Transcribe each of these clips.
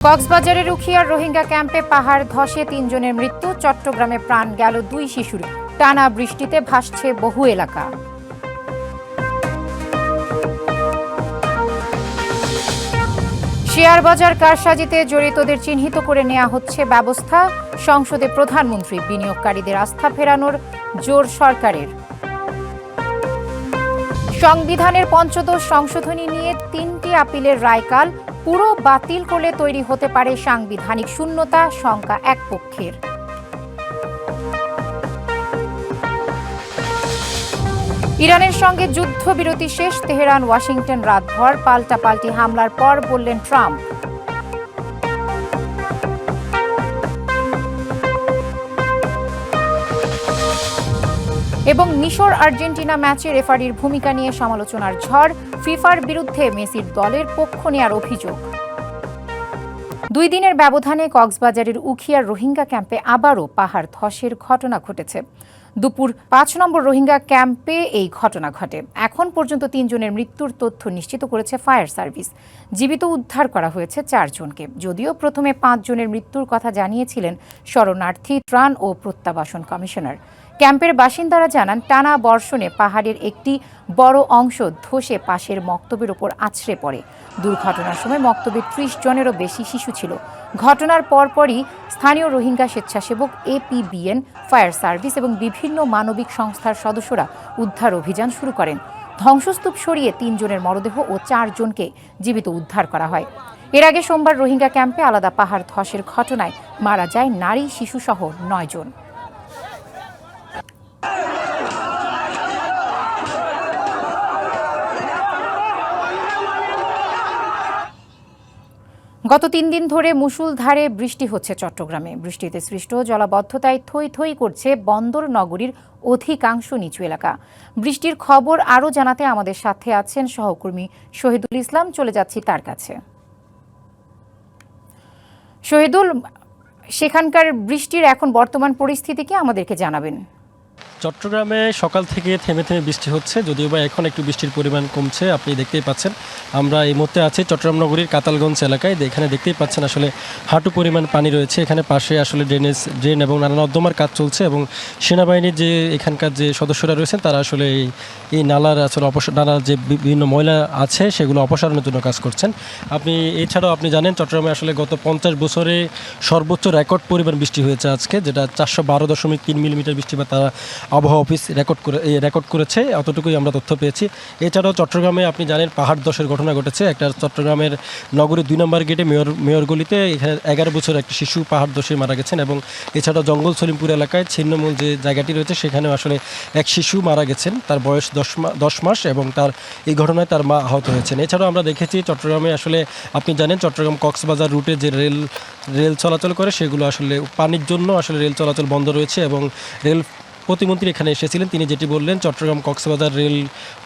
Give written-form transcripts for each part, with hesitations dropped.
কক্সবাজারের উখিয়ার রোহিঙ্গা ক্যাম্পে পাহাড় ধসে ৩ জনের মৃত্যু। চট্টগ্রামে প্রাণ গেল ২ শিশুর। টানা বৃষ্টিতে ভাসছে বহু এলাকা। শেয়ার বাজার কারসাজিতে জড়িতদের চিহ্নিত করে নেওয়া হচ্ছে ব্যবস্থা। সংসদে প্রধানমন্ত্রী বিনিয়োগকারীদের আস্থা ফেরানোর জোর সরকারের। সংবিধানের পঞ্চদশ সংশোধনী নিয়ে ৩টি আপিলের রায় কাল। পুরো বাতিল করলে তৈরি হতে পারে সাংবিধানিক শূন্যতা, শঙ্কা এক পক্ষের। ইরানের সঙ্গে যুদ্ধবিরতি শেষ। তেহরান ওয়াশিংটন রাতভর পাল্টাপাল্টি হামলার পর বললেন ট্রাম্প। এবং মিশর আর্জেন্টিনা ম্যাচে রেফারির ভূমিকা নিয়ে সমালোচনার ঝড়। ফিফার বিরুদ্ধে মেসির দলের পক্ষ নেয়ার অভিযোগ। ২ দিনের ব্যবধানে কক্সবাজারের উখিয়ার রোহিঙ্গা ক্যাম্পে আবারও পাহাড় ধসের ঘটনা ঘটেছে। দুপুর ৫ নম্বর রোহিঙ্গা ক্যাম্পে এই ঘটনা ঘটে। এখন পর্যন্ত ৩ জনের মৃত্যুর তথ্য নিশ্চিত করেছে ফায়ার সার্ভিস। জীবিত উদ্ধার করা হয়েছে ৪ জনকে। যদিও প্রথমে ৫ জনের মৃত্যুর কথা জানিয়েছিলেন শরণার্থী ত্রাণ ও প্রত্যাবাসন কমিশনার। ক্যাম্পের বাসিন্দারা জানান, টানা বর্ষণে পাহাড়ের একটি বড় অংশ ধসে পাশের মক্তবের ওপর আছড়ে পড়ে। দুর্ঘটনার সময় মক্তবে ৩০ জনেরও বেশি শিশু ছিল। ঘটনার পরপরই স্থানীয় রোহিঙ্গা স্বেচ্ছাসেবক এপিবিএন, ফায়ার সার্ভিস এবং বিভিন্ন মানবিক সংস্থার সদস্যরা উদ্ধার অভিযান শুরু করেন। ধ্বংসস্তূপ সরিয়ে ৩ জনের মরদেহ ও ৪ জনকে জীবিত উদ্ধার করা হয়। এর আগে সোমবার রোহিঙ্গা ক্যাম্পে আলাদা পাহাড় ধসের ঘটনায় মারা যায় নারী, শিশুসহ ৯ জন। গত ৩ দিন ধরে মুষলধারে বৃষ্টি হচ্ছে চট্টগ্রামে। বৃষ্টিতে সৃষ্ট জলাবদ্ধতায় থই থই করছে বন্দর নগরীর অধিকাংশ নিচু এলাকা। বৃষ্টির খবর আরও জানাতে আমাদের সাথে আছেন সহকর্মী শহীদুল ইসলাম। চলে যাচ্ছি তার কাছে। শহীদুল, সেখানকার বৃষ্টির এখন বর্তমান পরিস্থিতি কি আমাদেরকে জানাবেন? চট্টগ্রামে সকাল থেকে থেমে থেমে বৃষ্টি হচ্ছে, যদিও বা এখন একটু বৃষ্টির পরিমাণ কমছে। আপনি দেখতেই পাচ্ছেন আমরা এই মুহূর্তে আছি চট্টগ্রাম নগরীর কাতালগঞ্জ এলাকায়। এখানে দেখতেই পাচ্ছেন আসলে হাঁটু পরিমাণ পানি রয়েছে। এখানে পাশে আসলে ড্রেন এবং নানা নর্দমার কাজ চলছে এবং সেনাবাহিনীর যে এখানকার যে সদস্যরা রয়েছেন তারা আসলে এই নালার আসলে নালার যে বিভিন্ন ময়লা আছে সেগুলো অপসারণের জন্য কাজ করছেন। এছাড়াও আপনি জানেন চট্টগ্রামে আসলে গত ৫০ বছরে সর্বোচ্চ রেকর্ড পরিমাণ বৃষ্টি হয়েছে আজকে, যেটা ৪১২.৩ মিলিমিটার বৃষ্টিপাত তারা আবহাওয়া অফিস রেকর্ড করেছে। অতটুকুই আমরা তথ্য পেয়েছি। এছাড়াও চট্টগ্রামে আপনি জানেন পাহাড় ধসের ঘটনা ঘটেছে। একটা চট্টগ্রামের নগরীর ২ নম্বর গেটে মেয়র গলিতে এখানে ১১ বছর একটা শিশু পাহাড় ধসে মারা গেছেন এবং এছাড়াও জঙ্গল সলিমপুর এলাকায় ছিন্নমূল যে জায়গাটি রয়েছে সেখানেও আসলে এক শিশু মারা গেছেন, তার বয়স ১০ মাস এবং এই ঘটনায় তার মা আহত হয়েছেন। এছাড়াও আমরা দেখেছি চট্টগ্রামে আসলে আপনি জানেন চট্টগ্রাম কক্সবাজার রুটে যে রেল চলাচল করে সেগুলো আসলে পানির জন্য আসলে রেল চলাচল বন্ধ রয়েছে এবং রেল প্রতিমন্ত্রী এখানে এসেছিলেন। তিনি যেটি বললেন, চট্টগ্রাম কক্সবাজার রেল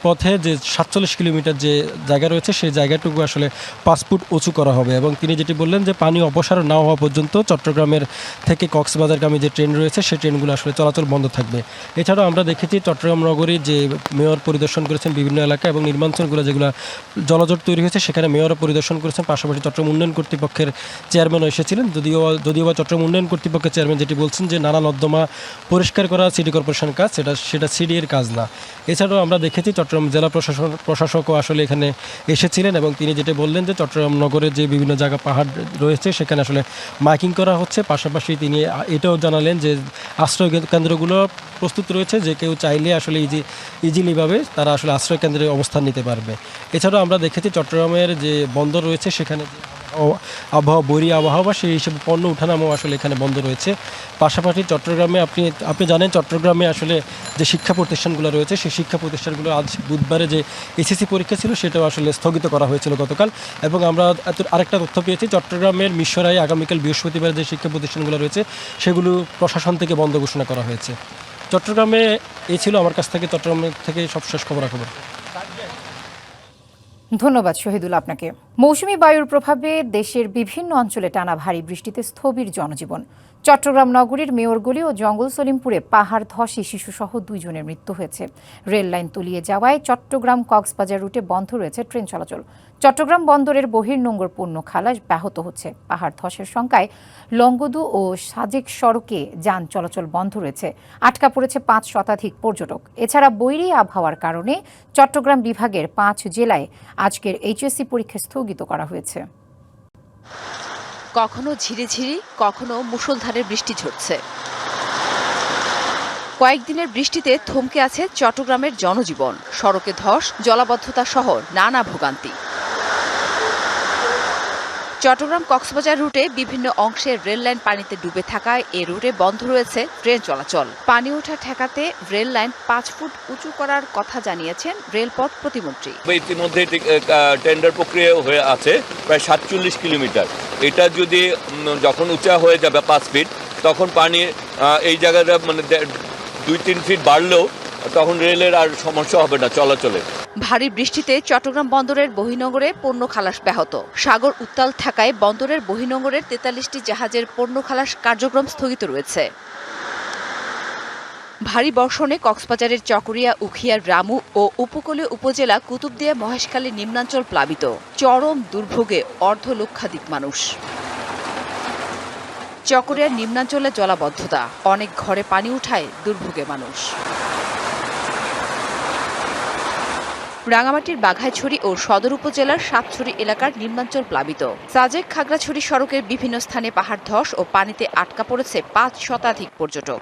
পথে যে ৪৭ কিলোমিটার যে জায়গা রয়েছে সেই জায়গাটুকু আসলে ৫ ফুট উঁচু করা হবে এবং তিনি যেটি বললেন যে পানি অপসারণ না হওয়া পর্যন্ত চট্টগ্রামের থেকে কক্সবাজারগামী যে ট্রেন রয়েছে সেই ট্রেনগুলো আসলে চলাচল বন্ধ থাকবে। এছাড়াও আমরা দেখেছি চট্টগ্রাম নগরীর যে মেয়র পরিদর্শন করেছেন বিভিন্ন এলাকা এবং নির্মাণগুলো যেগুলো জলজট তৈরি হয়েছে সেখানে মেয়রও পরিদর্শন করেছেন। পাশাপাশি চট্টগ্রাম উন্নয়ন কর্তৃপক্ষের চেয়ারম্যানও এসেছিলেন। যদিও বা চট্টগ্রাম উন্নয়ন কর্তৃপক্ষের চেয়ারম্যান যেটি বলছেন যে নানা নর্দমা পরিষ্কার করা সিটি কর্পোরেশন কাজ, সেটা সিডিএর কাজ না। এছাড়াও আমরা দেখেছি চট্টগ্রাম জেলা প্রশাসকও আসলে এখানে এসেছিলেন এবং তিনি যেটা বললেন যে চট্টগ্রাম নগরের যে বিভিন্ন জায়গা পাহাড় রয়েছে সেখানে আসলে মাইকিং করা হচ্ছে। পাশাপাশি তিনি এটাও জানালেন যে আশ্রয় কেন্দ্রগুলো প্রস্তুত রয়েছে, যে কেউ চাইলে আসলে ইজিলিভাবে তারা আসলে আশ্রয় কেন্দ্রে অবস্থান নিতে পারবে। এছাড়াও আমরা দেখেছি চট্টগ্রামের যে বন্দর রয়েছে সেখানে বৈরী আবহাওয়া সেই হিসেবে পণ্য উঠানামও আসলে এখানে বন্ধ রয়েছে। পাশাপাশি চট্টগ্রামে আপনি জানেন চট্টগ্রামে আসলে যে শিক্ষা প্রতিষ্ঠানগুলো রয়েছে সেই শিক্ষা প্রতিষ্ঠানগুলো আজ বুধবারে যে এসএসসি পরীক্ষা ছিল সেটাও আসলে স্থগিত করা হয়েছিল গতকাল। এবং আমরা আরেকটা তথ্য পেয়েছি চট্টগ্রামের মিশরায় আগামীকাল বৃহস্পতিবার যে শিক্ষা প্রতিষ্ঠানগুলো রয়েছে সেগুলো প্রশাসন থেকে বন্ধ ঘোষণা করা হয়েছে। চট্টগ্রামে এই ছিল আমার কাছ থেকে চট্টগ্রাম থেকে সবশেষ খবরাখবর। ধন্যবাদ শহীদুল আপনাকে। মৌসুমী বায়ুর প্রভাবে দেশের বিভিন্ন অঞ্চলে টানা ভারী বৃষ্টিতে স্থবির জনজীবন। চট্টগ্রাম নগরীর মেয়রগলি ও জঙ্গল সলিমপুরে পাহাড় ধসে শিশুসহ 2 জনের মৃত্যু হয়েছে। রেল লাইন তলিয়ে যাওয়ায় চট্টগ্রাম কক্সবাজার রুটে বন্ধ রয়েছে ট্রেন চলাচল। চট্টগ্রাম বন্দরের বহির্নোঙর পণ্য খালাস ব্যাহত হচ্ছে। পাহাড় ধসের শঙ্কায় লংগদু ও সাজেক সড়কে যান চলাচল বন্ধ রয়েছে। আটকা পড়েছে 5 শতাধিক পর্যটক। এছাড়া বৈরী আবহাওয়ার কারণে চট্টগ্রাম বিভাগের 5 জেলায় আজকের এইচএসসি পরীক্ষা স্থগিত করা হয়েছে। কখনো ঝিরিঝিরি, কখনো মুষলধারে বৃষ্টি ঝরছে। কয়েকদিনের বৃষ্টিতে থমকে আছে চট্টগ্রামের জনজীবন। সড়কে ধস, জলাবদ্ধতা সহ নানা ভোগান্তি। চট্টগ্রাম কক্সবাজার রুটে বিভিন্ন অংশে রেল লাইন পানিতে ডুবে থাকায় এ রুটে বন্ধ রয়েছে ট্রেন চলাচল। পানি ওঠা ঠেকাতে রেল লাইন 5 ফুট উঁচু করার কথা জানিয়েছেন রেলপথ প্রতিমন্ত্রী। ইতিমধ্যে টেন্ডার প্রক্রিয়া হয়ে আছে প্রায় 47 কিলোমিটার। এটা যদি যখন উঁচা হয়ে যাবে 5 ফিট, তখন পানি এই জায়গাটা মানে 2-3 ফিট বাড়লেও তখন রেলের আর সমস্যা হবে না চলাচলে। ভারী বৃষ্টিতে চট্টগ্রাম বন্দরের বহির্নোঙরে পণ্য খালাস ব্যাহত। সাগর উত্তাল থাকায় বন্দরের বহির্নোঙরের 43টি জাহাজের পণ্য খালাস কার্যক্রম স্থগিত রয়েছে। ভারী বর্ষণে কক্সবাজারের চকরিয়া, উখিয়ার রামু ও উপকূলীয় উপজেলা কুতুবদিয়া, মহেশখালী নিম্নাঞ্চল প্লাবিত। চরম দুর্ভোগে অর্ধলক্ষাধিক মানুষ। চকরিয়ার নিম্নাঞ্চলে জলাবদ্ধতা, অনেক ঘরে পানি উঠায় দুর্ভোগে মানুষ। রাঙামাটির বাঘাইছড়ি ও সদর উপজেলার সাতছড়ি এলাকার নিম্নাঞ্চল প্লাবিত। সাজেক খাগড়াছড়ি সড়কের বিভিন্ন স্থানে পাহাড় ধস ও পানিতে আটকা পড়েছে 5 শতাধিক পর্যটক।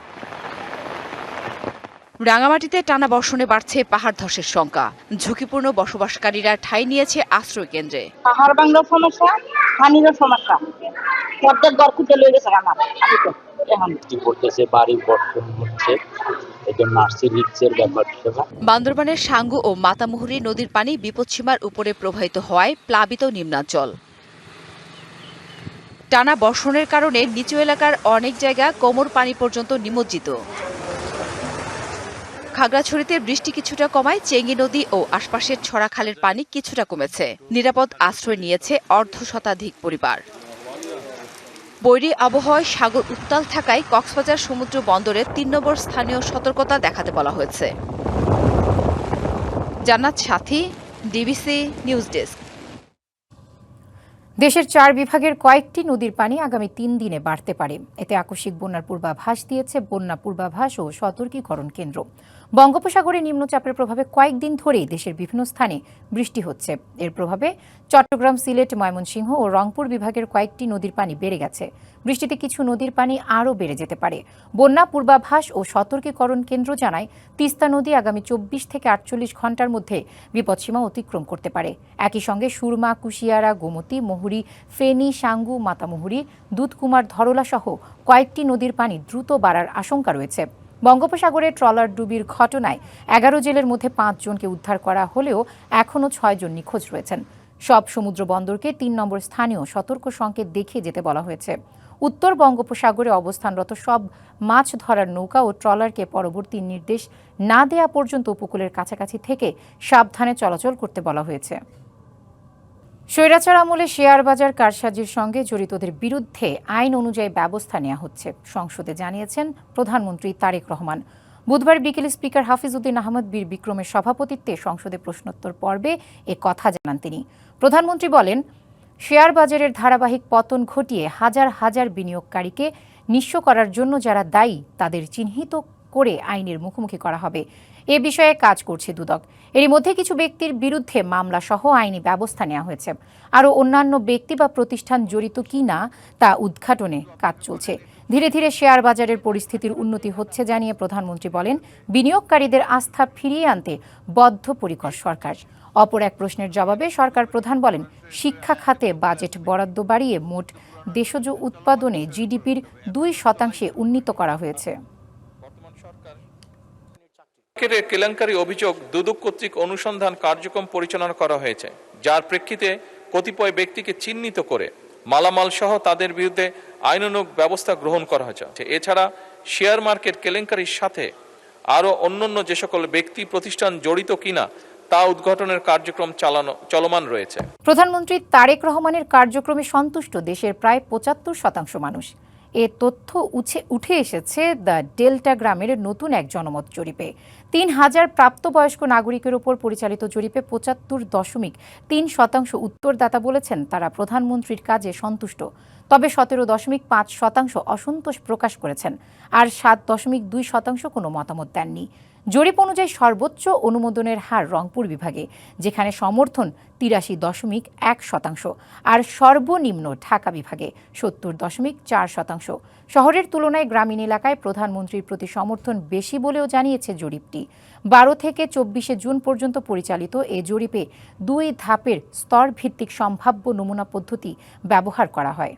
রাঙামাটিতে টানা বর্ষণে বাড়ছে পাহাড় ধসের শঙ্কা। ঝুঁকিপূর্ণ বসবাসকারীরা ঠাঁই নিয়েছে আশ্রয় কেন্দ্রে। পাহাড় ভাঙার সমস্যা, পানিরও সমস্যা। অর্ধেক ঘর খুঁজে লয়ে গেছে আমার। আমি তো এখন কি করতেছে, বাড়ি বর্ষণ হচ্ছে, এজন্য আসছে রিক্সের ব্যাপার। বান্দরবানের সাঙ্গু ও মাতামুহুরী নদীর পানি বিপদসীমার উপরে প্রবাহিত হওয়ায় প্লাবিত নিম্নাঞ্চল। টানা বর্ষণের কারণে নিচু এলাকার অনেক জায়গা কোমর পানি পর্যন্ত নিমজ্জিত। খাগড়াছড়িতে বৃষ্টি কিছুটা কমায় চেঙ্গি নদী ও আশপাশের ছড়াখালের পানি কিছুটা কমেছে। নিরাপদ আশ্রয় নিয়েছে অর্ধ শতাধিক পরিবার। বৈরী আবহাওয়ায় সাগর উত্তাল থাকায় কক্সবাজার সমুদ্র বন্দরে 3 নম্বর স্থানীয় সতর্কতা দেখাতে বলা হয়েছে। জান্নাত সাথী, ডিবিসি নিউজ ডেস্ক। দেশের 4 বিভাগের কয়েকটি নদীর পানি আগামী 3 দিনে বাড়তে পারে। এতে আকস্মিক বন্যার পূর্বাভাস দিয়েছে বন্যা পূর্বাভাস ও সতর্কীকরণ কেন্দ্র। বঙ্গোপসাগরে নিম্নচাপের প্রভাবে কয়েকদিন ধরেই দেশের বিভিন্ন স্থানে বৃষ্টি হচ্ছে। এর প্রভাবে চট্টগ্রাম, সিলেট, ময়মনসিংহ ও রংপুর বিভাগের কয়েকটি নদীর পানি বেড়ে গেছে। বৃষ্টিতে কিছু নদীর পানি আরও বেড়ে যেতে পারে। বন্যা পূর্বাভাস ও সতর্কীকরণ কেন্দ্র জানায়, তিস্তা নদী আগামী 24 থেকে 48 ঘণ্টার মধ্যে বিপদসীমা অতিক্রম করতে পারে। একই সঙ্গে সুরমা, কুশিয়ারা, গোমতী, মহুরী, ফেনী, সাঙ্গু, মাতামুহুরী, দুধকুমার, ধরলা সহ কয়েকটি নদীর পানি দ্রুত বাড়ার আশঙ্কা রয়েছে। বঙ্গোপসাগরে ট্রলার ডুবির ঘটনায় 11 জেলের মধ্যে 5 জনকে উদ্ধার করা হলেও এখনও 6 জন নিখোঁজ রয়েছেন। সব সমুদ্র বন্দরকে 3 নম্বর স্থানীয় সতর্ক সংকেত দেখিয়ে যেতে বলা হয়েছে। উত্তর বঙ্গোপসাগরে অবস্থানরত সব মাছ ধরার নৌকা ও ট্রলারকে পরবর্তী নির্দেশ না দেয়া পর্যন্ত উপকূলের কাছাকাছি থেকে সাবধানে চলাচল করতে বলা হয়েছে। স্বৈরাচার আমলে শেয়ার বাজার কারসাজির সঙ্গে জড়িতদের বিরুদ্ধে আইন অনুযায়ী ব্যবস্থা নেওয়া হচ্ছে, সংসদে জানিয়েছেন প্রধানমন্ত্রী তারেক রহমান। বুধবার বিকেলে স্পিকার হাফিজউদ্দিন আহমদ বীর বিক্রমের সভাপতিত্বে সংসদে প্রশ্নোত্তর পর্বে এ কথা জানান তিনি। প্রধানমন্ত্রী বলেন, শেয়ার বাজারের ধারাবাহিক পতন ঘটিয়ে হাজার হাজার বিনিয়োগকারীকে নিঃস্ব করার জন্য যারা দায়ী তাদের চিহ্নিত করে আইনের মুখোমুখি করা হবে। এ বিষয়ে কাজ করছে দুদক। এরই মধ্যে কিছু ব্যক্তির বিরুদ্ধে মামলা সহ আইনি ব্যবস্থা নেওয়া হয়েছে। আরও অন্যান্য ব্যক্তি বা প্রতিষ্ঠান জড়িত কি না তা উদ্ঘাটনে কাজ চলছে। ধীরে ধীরে শেয়ার বাজারের পরিস্থিতির উন্নতি হচ্ছে জানিয়ে প্রধানমন্ত্রী বলেন, বিনিয়োগকারীদের আস্থা ফিরিয়ে আনতে বদ্ধপরিকর সরকার। অপর এক প্রশ্নের জবাবে সরকার প্রধান বলেন, শিক্ষা খাতে বাজেট বরাদ্দ বাড়িয়ে মোট দেশজ উৎপাদনে জিডিপির 2% উন্নীত করা হয়েছে। কেলেঙ্কারি অভিযোগ দুদক কর্তৃক অনুসন্ধান কার্যক্রম পরিচালনা করা হয়েছে, যার প্রেক্ষিতে কতিপয় ব্যক্তিকে চিহ্নিত করে মালামাল সহ তাদের বিরুদ্ধে আইনানুগ ব্যবস্থা গ্রহণ করা হয়েছে। এছাড়া শেয়ার মার্কেট কেলেঙ্কারির সাথে আরও অন্যান্য যে সকল ব্যক্তি প্রতিষ্ঠান জড়িত কিনা তা উদ্ঘাটনের কার্যক্রম চলমান রয়েছে। প্রধানমন্ত্রী তারেক রহমানের কার্যক্রমে সন্তুষ্ট দেশের প্রায় ৭৫% মানুষ। এ তথ্য উঠে এসেছে দ্য ডেল্টা গ্রামের নতুন এক জনমত জরিপে। ৩,০০০ প্রাপ্তবয়স্ক নাগরিকের উপর পরিচালিত জরিপে ৭৫.৩% উত্তরদাতা বলেছেন তারা প্রধানমন্ত্রীর কাজে সন্তুষ্ট। তবে ১৭.৫% অসন্তোষ প্রকাশ করেছেন, আর ৭.২% কোনো মতামত দেননি। জরিপ অনুযায়ী সর্বোচ্চ অনুমোদনের হার রংপুর বিভাগে, যেখানে সমর্থন ৮৩.১%, আর সর্বনিম্ন ঢাকা বিভাগে ৭০.৪%। শহরের তুলনায় গ্রামীণ এলাকায় প্রধানমন্ত্রীর প্রতি সমর্থন বেশি বলেও জানিয়েছে জরিপটি। ১২ থেকে ২৪ জুন পর্যন্ত পরিচালিত এ জরিপে ২ ধাপের স্তরভিত্তিক সম্ভাব্য নমুনা পদ্ধতি ব্যবহার করা হয়।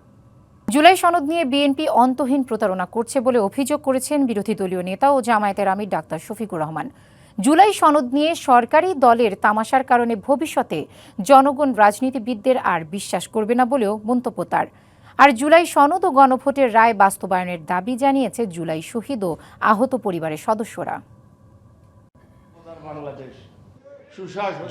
জুলাই সনদ নিয়ে বিএনপি অন্তহীন প্রতারণা করছে বলে অভিযোগ করেছেন বিরোধী দলীয় নেতা ও জামায়াতের আমির ডাক্তার শফিকুর রহমান। জুলাই সনদ নিয়ে সরকারি দলের তামাশার কারণে ভবিষ্যতে জনগণ রাজনীতিবিদদের আর বিশ্বাস করবে না বলেও মন্তব্য তার। আর জুলাই সনদ ও গণভোটের রায় বাস্তবায়নের দাবি জানিয়েছে জুলাই শহীদ ও আহত পরিবারের সদস্যরা।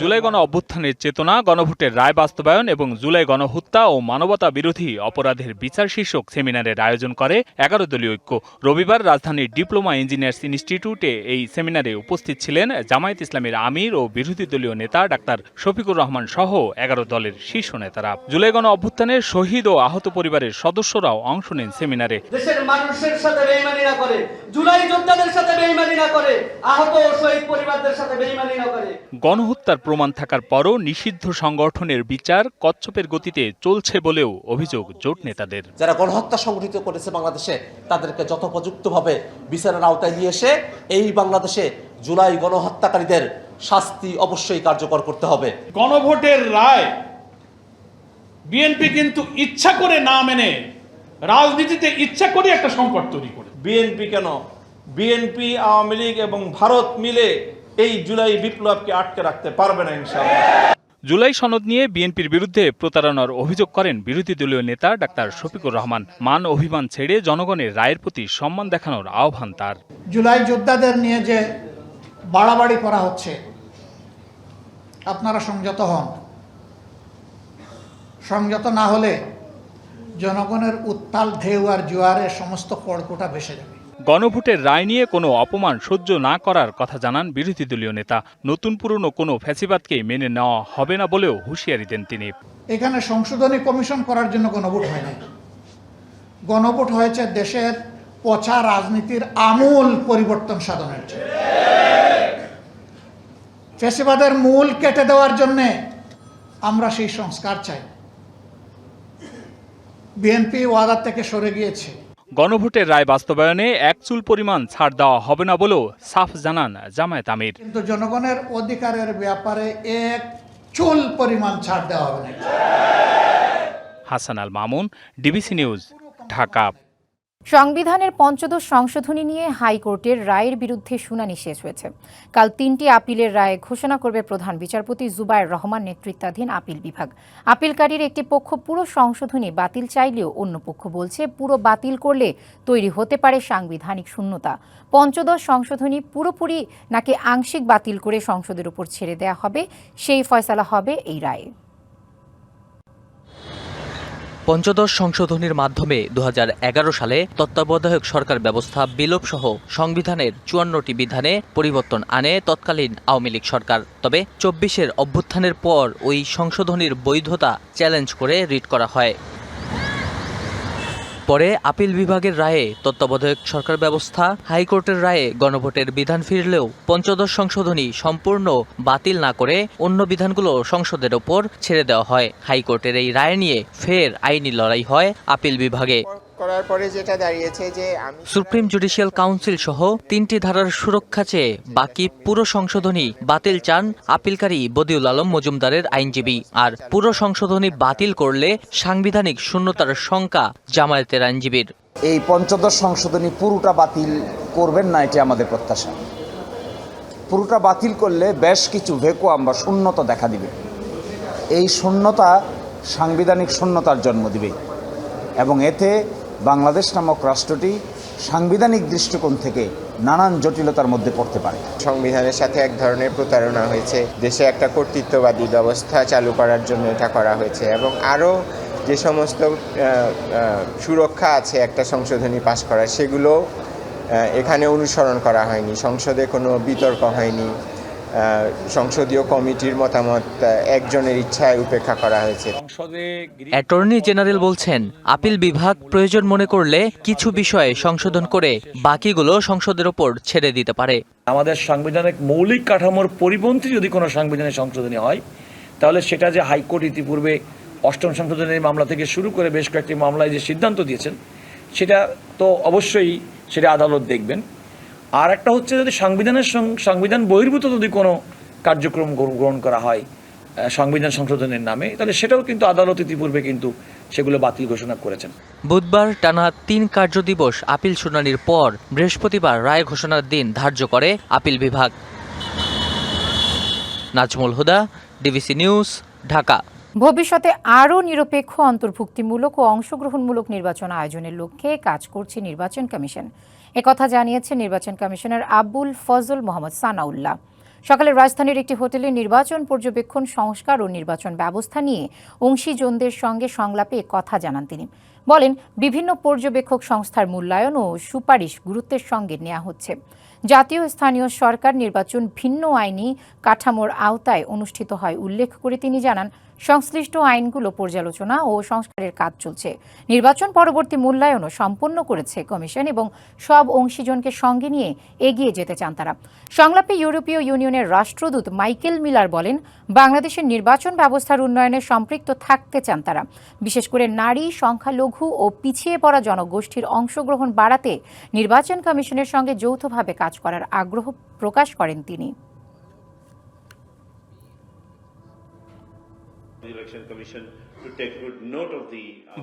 জুলাই গণ অভ্যুত্থানের চেতনা, গণভোটের রায় বাস্তবায়ন এবং জুলাই গণহত্যা ও মানবতা বিরোধী অপরাধের বিচার শীর্ষক সেমিনারের আয়োজন করে ১১ দলীয় ঐক্য। রবিবার রাজধানীর ডিপ্লোমা ইঞ্জিনিয়ার্স ইনস্টিটিউটে এই সেমিনারে উপস্থিত ছিলেন জামায়াত ইসলামীর আমির ও বিরোধী দলীয় নেতা ডাক্তার শফিকুর রহমান সহ ১১ দলের শীর্ষ নেতারা। জুলাই গণ অভ্যুত্থানের শহীদ ও আহত পরিবারের সদস্যরাও অংশ নেন সেমিনারে। দেশের মানুষের সাথে বেঈমানি না করে, জুলাই যোদ্ধাদের সাথে বেঈমানি না করে, আহত ও শহীদ পরিবারদের সাথে বেঈমানি না করে। গণহত্যার প্রমাণ থাকার পরও নিষিদ্ধ সংগঠনের বিচার কচ্ছপের গতিতে চলছে বলেও অভিযোগ জোট নেতাদের। যারা গণহত্যা সংগঠিত করেছে বাংলাদেশে, তাদেরকে যথোপযুক্তভাবে বিচারের আওতায় নিয়ে এসে এই বাংলাদেশে জুলাই গণহত্যাকারীদের শাস্তি অবশ্যই কার্যকর করতে হবে। গণভোটের রায় বিএনপি কিন্তু ইচ্ছা করে না মেনে রাজনীতিতে ইচ্ছা করে একটা সংকট তৈরি করে। বিএনপি কেন, বিএনপি, আওয়ামী লীগ এবং ভারত মিলে এই জুলাই বিপ্লবকে আটকে রাখতে পারবে না ইনশাআল্লাহ। জুলাই সনদ নিয়ে বিএনপির বিরুদ্ধে প্রতারণার অভিযোগ করেন বিরোধী দলীয় নেতা ডাক্তার শফিকুর রহমান। মান অভিমান ছেড়ে জনগণের রায়ের প্রতি সম্মান দেখানোর আহ্বান তার। জুলাই যোদ্ধাদের নিয়ে যে বাড়াবাড়ি করা হচ্ছে, আপনারা সংযত হন। সংযত না হলে জনগণের উত্তাল ঢেউ আর জোয়ারের সমস্ত কড়কোটা ভেসে যাবে। গণভোটের রায় নিয়ে কোনো অপমান সহ্য না করার কথা জানান বিরোধী দলীয় নেতা। নতুন পুরনো কোনো ফ্যাসিবাদকে মেনে নেওয়া হবে না বলেও হুঁশিয়ারি দেন তিনি। এখানে সংশোধনী কমিশন করার জন্য গণভোট হয় নাই। গণভোট হয়েছে দেশের পচা রাজনীতির আমূল পরিবর্তন সাধনের জন্য। ফ্যাসিবাদের মূল কেটে দেওয়ার জন্যে আমরা সেই সংস্কার চাই। বিএনপি ওয়াদা থেকে সরে গিয়েছে। গণভোটের রায় বাস্তবায়নে এক চুল পরিমাণ ছাড় দেওয়া হবে না বলেও সাফ জানান জামায়াত আমির। কিন্তু জনগণের অধিকারের ব্যাপারে এক চুল পরিমাণ ছাড় দেওয়া হবে না। Hasan Al Mamun, DBC news, Dhaka. সংবিধানের পঞ্চদশ সংশোধনী নিয়ে হাইকোর্টের রায়ের বিরুদ্ধে শুনানি শেষ হয়েছে। কাল ৩টি আপিলের রায় ঘোষণা করবে প্রধান বিচারপতি জুবায়ের রহমান নেতৃত্বাধীন আপিল বিভাগ। আপিলকারীর একটি পক্ষ পুরো সংশোধনী বাতিল চাইলেও অন্য পক্ষ বলছে পুরো বাতিল করলে তৈরি হতে পারে সাংবিধানিক শূন্যতা। পঞ্চদশ সংশোধনী পুরোপুরি নাকি আংশিক বাতিল করে সংসদের উপর ছেড়ে দেওয়া হবে, সেই ফয়সালা হবে এই রায়ে। পঞ্চদশ সংশোধনীর মাধ্যমে ২০১১ সালে তত্ত্বাবধায়ক সরকার ব্যবস্থা বিলোপসহ সংবিধানের ৫৪টি বিধানে পরিবর্তন আনে তৎকালীন আওয়ামী লীগ সরকার। তবে ২৪-এর অভ্যুত্থানের পর ওই সংশোধনীর বৈধতা চ্যালেঞ্জ করে রিট করা হয়। পরে আপিল বিভাগের রায়ে তত্ত্বাবধায়ক সরকার ব্যবস্থা, হাইকোর্টের রায়ে গণভোটের বিধান ফিরলেও পঞ্চদশ সংশোধনী সম্পূর্ণ বাতিল না করে অন্য বিধানগুলো সংসদের ওপর ছেড়ে দেওয়া হয়। হাইকোর্টের এই রায় নিয়ে ফের আইনি লড়াই হয় আপিল বিভাগে। করার পরে যেটা দাঁড়িয়েছে যে সুপ্রিম জুডিশিয়াল কাউন্সিল সহ ৩টি ধারার সুরক্ষা চেয়ে বাকি পুরো সংশোধনী বাতিল চান আপিলকারী বদিউল আলম মজুমদারের আইনজীবী। আর পুরো সংশোধনী বাতিল করলে সাংবিধানিক শূন্যতার শঙ্কা জামায়াতের আইনজীবীর। এই পঞ্চদশ সংশোধনী পুরোটা বাতিল করবেন না, এটি আমাদের প্রত্যাশা। পুরোটা বাতিল করলে বেশ কিছু ভ্যাকুয়াম বা শূন্যতা দেখা দিবে। এই শূন্যতা সাংবিধানিক শূন্যতার জন্ম দিবে এবং এতে বাংলাদেশ নামক রাষ্ট্রটি সাংবিধানিক দৃষ্টিকোণ থেকে নানান জটিলতার মধ্যে পড়তে পারে। সংবিধানের সাথে এক ধরনের প্রতারণা হয়েছে। দেশে একটা কর্তৃত্ববাদী ব্যবস্থা চালু করার জন্য এটা করা হয়েছে এবং আরও যে সমস্ত সুরক্ষা আছে একটা সংশোধনী পাশ করার, সেগুলো এখানে অনুসরণ করা হয়নি। সংসদে কোনো বিতর্ক হয়নি। সংসদীয় কমিটির মতামত একজনের ইচ্ছায় উপেক্ষা করা হয়েছে। অ্যাটর্নি জেনারেল বলছেন, আপিল বিভাগ প্রয়োজন মনে করলে কিছু বিষয়ে সংশোধন করে বাকিগুলো সংসদের ওপর ছেড়ে দিতে পারে। আমাদের সাংবিধানিক মৌলিক কাঠামোর পরিপন্থী যদি কোনো সাংবিধানিক সংশোধনী হয়, তাহলে সেটা যে হাইকোর্ট ইতিপূর্বে 8ম সংশোধনের মামলা থেকে শুরু করে বেশ কয়েকটি মামলায় যে সিদ্ধান্ত দিয়েছেন, সেটা তো অবশ্যই সেটা আদালত দেখবেন। আর একটা হচ্ছে, যদি সংবিধান বহির্ভূত যদি কোনো কার্যক্রম গ্রহণ করা হয় সংবিধান সংশোধনের নামে, তাহলে সেটাও কিন্তু আদালত ইতিপূর্বে কিন্তু সেগুলো বাতিল ঘোষণা করেছেন। বুধবার টানা 3 কার্যদিবস আপিল শুনানির পর বৃহস্পতিবার রায় ঘোষণার দিন ধার্য করে আপিল বিভাগ। নাজমুল হুদা, ডিবিসি নিউজ, ঢাকা। ভবিষ্যতে আরও নিরপেক্ষ, অন্তর্ভুক্তিমূলক ও অংশগ্রহণমূলক নির্বাচন আয়োজনের লক্ষ্যে কাজ করছে নির্বাচন কমিশন। একথা জানিয়েছে নির্বাচন কমিশনার আবুল ফজল মোহাম্মদ সানাউল্লাহ। সকালে রাজধানীর একটি হোটেলে নির্বাচন পর্যবেক্ষণ, সংস্কার ও নির্বাচন ব্যবস্থা নিয়ে অংশীজনদের সঙ্গে সংলাপে কথা জানান তিনি। বলেন, বিভিন্ন পর্যবেক্ষক সংস্থার মূল্যায়ন ও সুপারিশ গুরুত্বের সঙ্গে নেওয়া হচ্ছে। জাতীয় স্থানীয় সরকার নির্বাচন ভিন্ন আইনি কাঠামোর আওতায় অনুষ্ঠিত হয় উল্লেখ করে তিনি জানান, সংশ্লিষ্ট আইনগুলো পর্যালোচনা ও সংস্কারের কাজ চলছে। নির্বাচন পরবর্তী মূল্যায়নও সম্পন্ন করেছে কমিশন এবং সব অংশীজনকে সঙ্গে নিয়ে এগিয়ে যেতে চান তারা। সংলাপে ইউরোপীয় ইউনিয়নের রাষ্ট্রদূত মাইকেল মিলার বলেন, বাংলাদেশের নির্বাচন ব্যবস্থার উন্নয়নে সম্পৃক্ত থাকতে চান তারা। বিশেষ করে নারী, সংখ্যালঘু ও পিছিয়ে পড়া জনগোষ্ঠীর অংশগ্রহণ বাড়াতে নির্বাচন কমিশনের সঙ্গে যৌথভাবে কাজ করার আগ্রহ প্রকাশ করেন তিনি।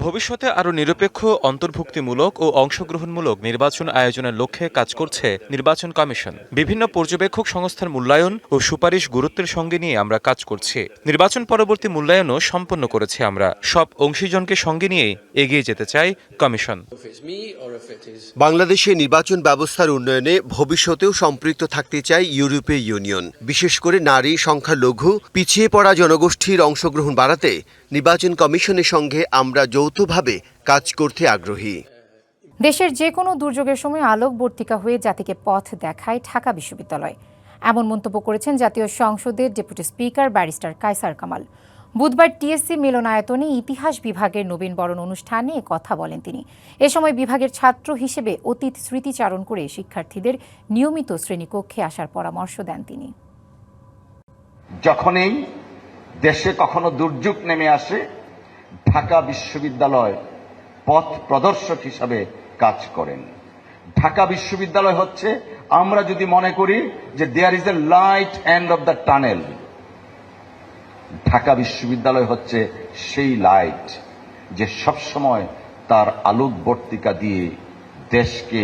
ভবিষ্যতে আরও নিরপেক্ষ, অন্তর্ভুক্তিমূলক ও অংশগ্রহণমূলক নির্বাচন আয়োজনের লক্ষ্যে কাজ করছে নির্বাচন কমিশন। বিভিন্ন পর্যবেক্ষক সংস্থার মূল্যায়ন ও সুপারিশ গুরুত্বের সঙ্গে নিয়ে আমরা কাজ করছি। নির্বাচন পরবর্তী মূল্যায়নও সম্পন্ন করেছি আমরা। সব অংশীজনকে সঙ্গে নিয়ে এগিয়ে যেতে চাই কমিশন। বাংলাদেশের নির্বাচন ব্যবস্থার উন্নয়নে ভবিষ্যতেও সম্পৃক্ত থাকতে চাই ইউরোপীয় ইউনিয়ন। বিশেষ করে নারী, সংখ্যালঘু, পিছিয়ে পড়া জনগোষ্ঠীর অংশগ্রহণ বাড়াতে নির্বাচন কমিশনের সঙ্গে আমরা যৌথভাবে কাজ করতে আগ্রহী। দেশের যে কোনো দুর্যোগের সময় আলোকবর্তিকা হয়ে জাতিকে পথ দেখায় ঢাকা বিশ্ববিদ্যালয়, এমন মন্তব্য করেছেন জাতীয় সংসদের deputy speaker barrister Kaiser Kamal. বুধবার টিএসসি মিলনায়তনে ইতিহাস বিভাগের নবীনবরণ অনুষ্ঠানে কথা বলেন তিনি। এ সময় বিভাগের ছাত্র হিসেবে অতীত স্মৃতিচারণ করে শিক্ষার্থীদের নিয়মিত শ্রেণীকক্ষে আসার পরামর্শ দেন তিনি। যখনই দেশে কখনো দুর্যোগ নেমে আসে, ঢাকা বিশ্ববিদ্যালয় পথ প্রদর্শক হিসাবে কাজ করেন। ঢাকা বিশ্ববিদ্যালয় হচ্ছে, আমরা যদি মনে করি যে there is a light end of the tunnel, Dhaka বিশ্ববিদ্যালয় হচ্ছে সেই লাইট যে সবসময় তার আলোকবর্তিকা দিয়ে দেশকে,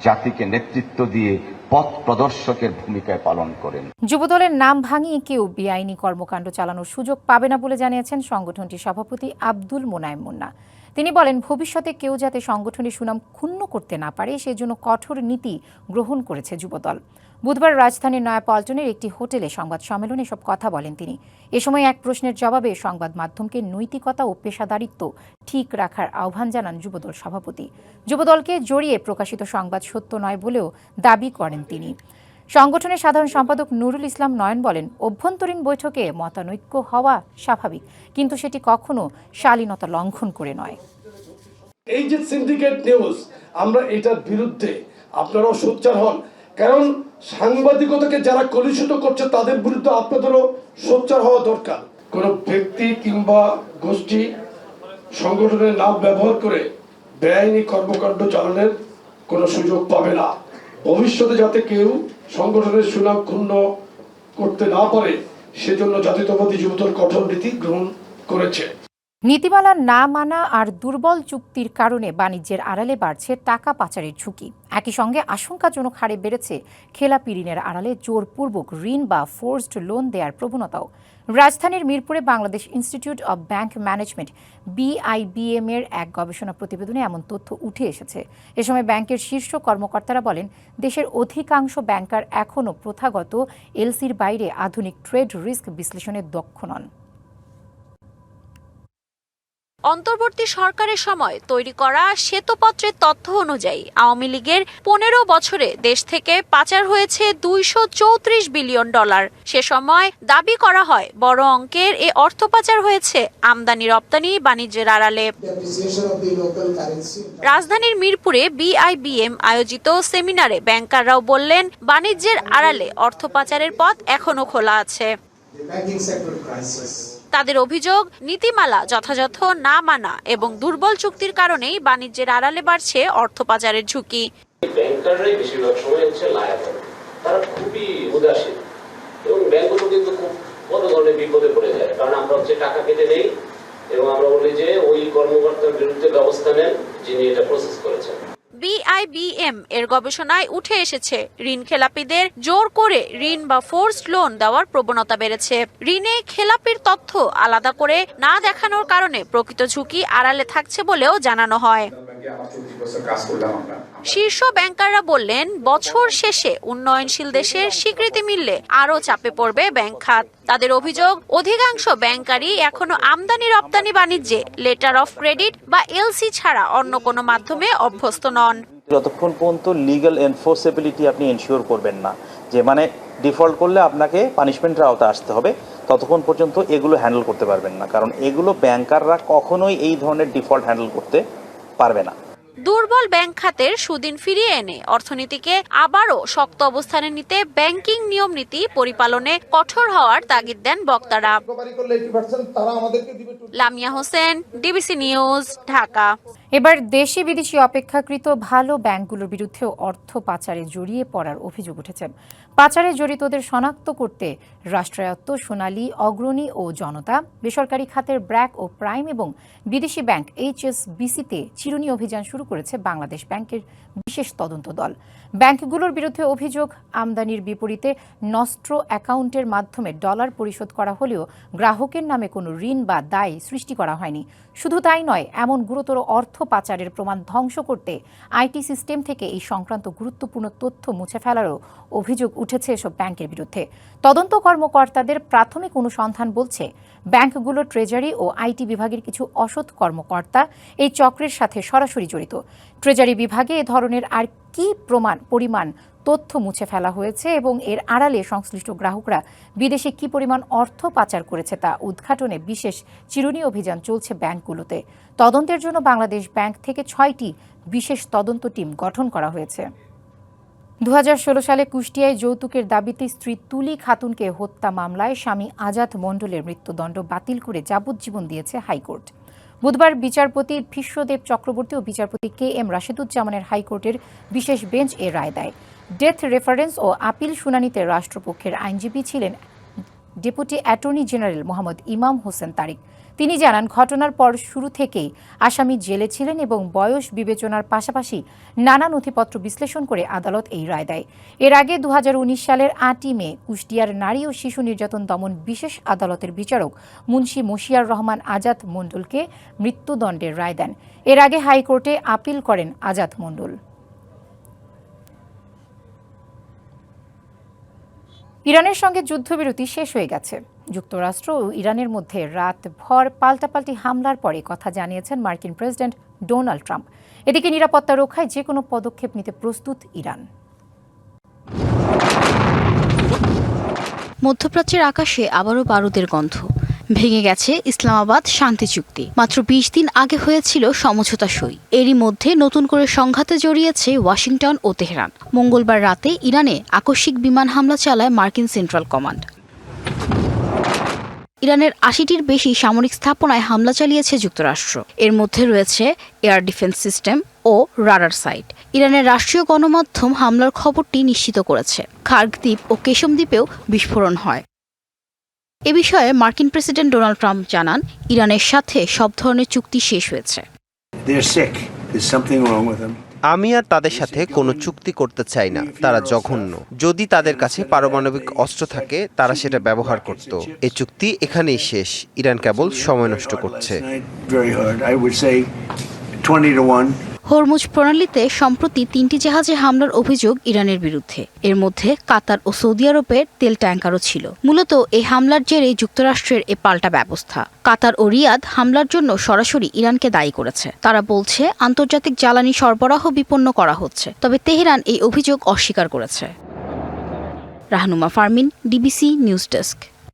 জাতিকে নেতৃত্ব দিয়ে পথ প্রদর্শকের ভূমিকায় পালন করেন। যুবদলের নাম ভাঙিয়ে কেউ বেআইনি কর্মকাণ্ড চালানোর সুযোগ পাবে না বলে জানিয়েছেন সংগঠনটির সভাপতি আব্দুল মোনায়েম মুন্না। তিনি বলেন, ভবিষ্যতে কেউ যাতে সংগঠনের সুনাম ক্ষুণ্ণ করতে না পারে সেজন্য কঠোর নীতি গ্রহণ করেছে যুবদল। বুধবার রাজধানীর নয়াপল্টনের একটি হোটেলে সংবাদ সম্মেলনে এসব কথা বলেন তিনি। এ সময় এক প্রশ্নের জবাবে সংবাদ মাধ্যমকে নৈতিকতা ও পেশাদারিত্ব ঠিক রাখার আহ্বান জানান যুবদল সভাপতি। যুবদলকে জড়িয়ে প্রকাশিত সংবাদ সত্য নয় বলেও দাবি করেন তিনি। সংগঠনের সাধারণ সম্পাদক নুরুল ইসলাম নয়ন বলেন, অভ্যন্তরীণ বৈঠকে মতানৈক্য হওয়া স্বাভাবিক, কিন্তু সেটি কখনো শালীনতা লঙ্ঘন করে নয়। এই যে সিন্ডিকেট নিউজ, আমরা এটার বিরুদ্ধে, আপনারাও সোচ্চার হন, কারণ সাংবাদিকতাকে যারা কলুষিত করছে তাদের বিরুদ্ধে আপনাদেরও সোচ্চার হওয়া দরকার। কোন ব্যক্তি কিংবা গোষ্ঠী সংগঠনের নাম ব্যবহার করে বেআইনি কর্মকাণ্ড চালানোর কোনো সুযোগ পাবে না। ভবিষ্যতে যাতে কেউ সংগঠনের সুনাম ক্ষুণ্ণ করতে না পারে সেজন্য জাতীয়তাবাদী যুবদল কঠোর নীতি গ্রহণ করেছে। নীতিমালা না মানা আর দুর্বল চুক্তির কারণে বাণিজ্যের আড়ালে বাড়ছে টাকা পাচারের ঝুঁকি। একই সঙ্গে আশঙ্কাজনক হারে বেড়েছে খেলাপি ঋণের আড়ালে জোরপূর্বক ঋণ বা ফোর্সড লোন দেওয়ার প্রবণতাও। রাজধানীর মিরপুরে Bangladesh institute of bank management BIBM এর এক গবেষণা প্রতিবেদনে এমন তথ্য উঠে এসেছে। এ সময় ব্যাংকের শীর্ষ কর্মকর্তারা বলেন, দেশের অধিকাংশ ব্যাংকার এখনও প্রথাগত এলসির বাইরে আধুনিক ট্রেড রিস্ক বিশ্লেষণে দক্ষ নন। অন্তর্বর্তী সরকারের সময় তৈরি করা শ্বেতপত্রের তথ্য অনুযায়ী আওয়ামী লীগের 15 বছরে দেশ থেকে পাচার হয়েছে $234 বিলিয়ন। সে সময় দাবি করা হয় বড় অঙ্কের এ অর্থ পাচার হয়েছে আমদানি রপ্তানি বাণিজ্যের আড়ালে। রাজধানীর মিরপুরে BIBM আয়োজিত সেমিনারে ব্যাংকাররাও বললেন, বাণিজ্যের আড়ালে অর্থ পাচারের পথ এখনো খোলা আছে। তাদের অভিযোগ, নীতিমালা যথাযথ না মানা এবং দুর্বল চুক্তির কারণেই বাণিজ্যের আড়ালে বাড়ছে অর্থ পাচারের ঝুঁকি। ব্যাংকাররাই বেশিরভাগ সময় হচ্ছে লায়াবল, তারা খুবই উদাসীন এবং ব্যাংকগুলো কিন্তু খুব বড় ধরনের বিপদে পড়ে যায়। কারণ আমরা হচ্ছে টাকা কেটে নেই এবং আমরা বলি যে ওই কর্মকর্তার বিরুদ্ধে ব্যবস্থা নেন যিনি এটা প্রসেস করেছেন। BIBM এর গবেষণায় উঠে এসেছে, ঋণ খেলাপিদের জোর করে ঋণ বা ফোর্সড লোন দেওয়ার প্রবণতা বেড়েছে। ঋণে খেলাপির তথ্য আলাদা করে না দেখানোর কারণে প্রকৃত ঝুঁকি আড়ালে থাকছে বলেও জানানো হয়। শীর্ষ ব্যাংকাররা বললেন, বছর শেষে উন্নয়নশীল দেশের স্বীকৃতি মিললে আরও চাপে পড়বে ব্যাংক খাত। তাদের অভিযোগ, অধিকাংশ ব্যাংকারই এখনো আমদানি রপ্তানি বাণিজ্যে লেটার অফ ক্রেডিট বা LC ছাড়া অন্য কোনো মাধ্যমে অভ্যস্ত নন। যতক্ষণ পর্যন্ত লিগ্যাল এনফোর্সেবিলিটি আপনি এনশিওর করবেন না, যে মানে ডিফল্ট করলে আপনাকে পানিশমেন্টের আওতায় আসতে হবে, ততক্ষণ পর্যন্ত এগুলো হ্যান্ডেল করতে পারবেন না। কারণ এগুলো ব্যাংকাররা কখনোই এই ধরনের ডিফল্ট হ্যান্ডেল করতে পারবে না। দুর্বল ব্যাংক খাতের সুদিন ফিরিয়ে এনে অর্থনীতিকে আবারও শক্ত অবস্থানে নিতে ব্যাংকিং নিয়ম নীতি পরিপালনে কঠোর হওয়ার তাগিদ দেন বক্তারা। Lamia Hossain, DBC news, Dhaka. এবার দেশি বিদেশি অপেক্ষাকৃত ভালো ব্যাংকগুলোর বিরুদ্ধেও অর্থ পাচারে জড়িয়ে পড়ার অভিযোগ উঠেছে। পাচারে জড়িতদের শনাক্ত করতে রাষ্ট্রায়ত্ত, সোনালী, অগ্রণী ও জনতা, বেসরকারি খাতের ব্র্যাক ও প্রাইম এবং বিদেশি ব্যাংক HSBC-তে চিরুনি অভিযান শুরু করেছে বাংলাদেশ ব্যাংকের বিশেষ তদন্ত দল। ব্যাংকগুলোর বিরুদ্ধে অভিযোগ, আমদানির বিপরীতে নস্ট্র অ্যাকাউন্টের মাধ্যমে ডলার পরিশোধ করা হলেও গ্রাহকের নামে কোনো ঋণ বা দায় সৃষ্টি করা হয়নি। শুধু তাই নয়, এমন গুরুতর অর্থ পাচারের প্রমাণ ধ্বংস করতে IT সিস্টেম থেকে এই সংক্রান্ত গুরুত্বপূর্ণ তথ্য মুছে ফেলারও অভিযোগ উঠেছে এসব ব্যাংকের বিরুদ্ধে। তদন্ত কর্মকর্তাদের প্রাথমিক অনুসন্ধান বলছে, ব্যাংকগুলো ট্রেজারি ও IT বিভাগের কিছু অসৎ কর্মকর্তা এই চক্রের সাথে সরাসরি জড়িত। ট্রেজারি বিভাগে এ ধরনের আর কি পরিমাণ তথ্য মুছে ফেলা হয়েছে এবং এর আড়ালে সংশ্লিষ্ট গ্রাহকরা বিদেশে কি পরিমাণ অর্থ পাচার করেছে তা উদ্ঘাটনে বিশেষ চিরুনি অভিযান চলছে ব্যাংকগুলোতে। তদন্তের জন্য বাংলাদেশ ব্যাংক থেকে 6টি বিশেষ তদন্ত টিম গঠন করা হয়েছে। 2016 সালে কুষ্টিয়ায় যৌতুকের দাবিতে স্ত্রী তুলি খাতুনকে হত্যা মামলায় স্বামী আজাদ মণ্ডলের মৃত্যুদণ্ড বাতিল করে যাবজ্জীবন দিয়েছে হাইকোর্ট। বুধবার বিচারপতি ভীষ্মদেব চক্রবর্তী ও বিচারপতি KM রাশেদুজ্জামানের হাইকোর্টের বিশেষ বেঞ্চ এ রায় দেয়। ডেথ রেফারেন্স ও আপিল শুনানিতে রাষ্ট্রপক্ষের আইনজীবী ছিলেন ডেপুটি অ্যাটর্নি জেনারেল মোহাম্মদ ইমাম হোসেন তারিক। তিনি জানান, ঘটনার পর শুরু থেকেই আসামি জেলে ছিলেন এবং বয়স বিবেচনার পাশাপাশি নানা নথিপত্র বিশ্লেষণ করে আদালত এই রায় দেয়। এর আগে 2019 সালের 8ই মে কুষ্টিয়ার নারী ও শিশু নির্যাতন দমন বিশেষ আদালতের বিচারক মুন্সি মশিয়ার রহমান আজাদ মণ্ডলকে মৃত্যুদণ্ডের রায় দেন। এর আগে হাইকোর্টে আপিল করেন আজাদ মণ্ডল। ইরানের সঙ্গে যুদ্ধবিরতি শেষ হয়ে গেছে। যুক্তরাষ্ট্র ও ইরানের মধ্যে রাতভর পাল্টাপাল্টি হামলার পরে কথা জানিয়েছেন মার্কিন প্রেসিডেন্ট ডোনাল্ড ট্রাম্প। এদিকে নিরাপত্তা রক্ষায় যে কোনো পদক্ষেপ নিতে প্রস্তুত ইরান। মধ্যপ্রাচ্যের আকাশে আবারও বারুদের গন্ধ। ভেঙে গেছে ইসলামাবাদ শান্তি চুক্তি। মাত্র 20 দিন আগে হয়েছিল সমঝোতা সই। এরই মধ্যে নতুন করে সংঘাতে জড়িয়েছে ওয়াশিংটন ও তেহরান। মঙ্গলবার রাতে ইরানে আকস্মিক বিমান হামলা চালায় মার্কিন সেন্ট্রাল কমান্ড। ইরানের 80টির বেশি সামরিক স্থাপনায় হামলা চালিয়েছে যুক্তরাষ্ট্র। এর মধ্যে রয়েছে এয়ার ডিফেন্স সিস্টেম ও রাডার সাইট। ইরানের রাষ্ট্রীয় গণমাধ্যম হামলার খবরটি নিশ্চিত করেছে। খার্গ দ্বীপ ও কেশম দ্বীপেও বিস্ফোরণ হয়। এ বিষয়ে মার্কিন প্রেসিডেন্ট ডোনাল্ড ট্রাম্প জানান, ইরানের সাথে সব ধরনের চুক্তি শেষ হয়েছে। আমি আর তাদের সাথে কোনো চুক্তি করতে চাই না। তারা জঘন্য। যদি তাদের কাছে পারমাণবিক অস্ত্র থাকে তারা সেটা ব্যবহার করত। এই চুক্তি এখানেই শেষ। ইরান কেবল সময় নষ্ট করছে। হরমুজ প্রণালীতে সম্প্রতি 3টি জাহাজে হামলার অভিযোগ ইরানের বিরুদ্ধে। এর মধ্যে কাতার ও সৌদি আরবের তেল ট্যাঙ্কারও ছিল। মূলত এই হামলার জেরে যুক্তরাষ্ট্রের এ পাল্টা ব্যবস্থা। কাতার ও রিয়াদ হামলার জন্য সরাসরি ইরানকে দায়ী করেছে। তারা বলছে আন্তর্জাতিক জ্বালানি সরবরাহ বিপন্ন করা হচ্ছে, তবে তেহরান এই অভিযোগ অস্বীকার করেছে। Rahnuma Fermin, DBC news desk.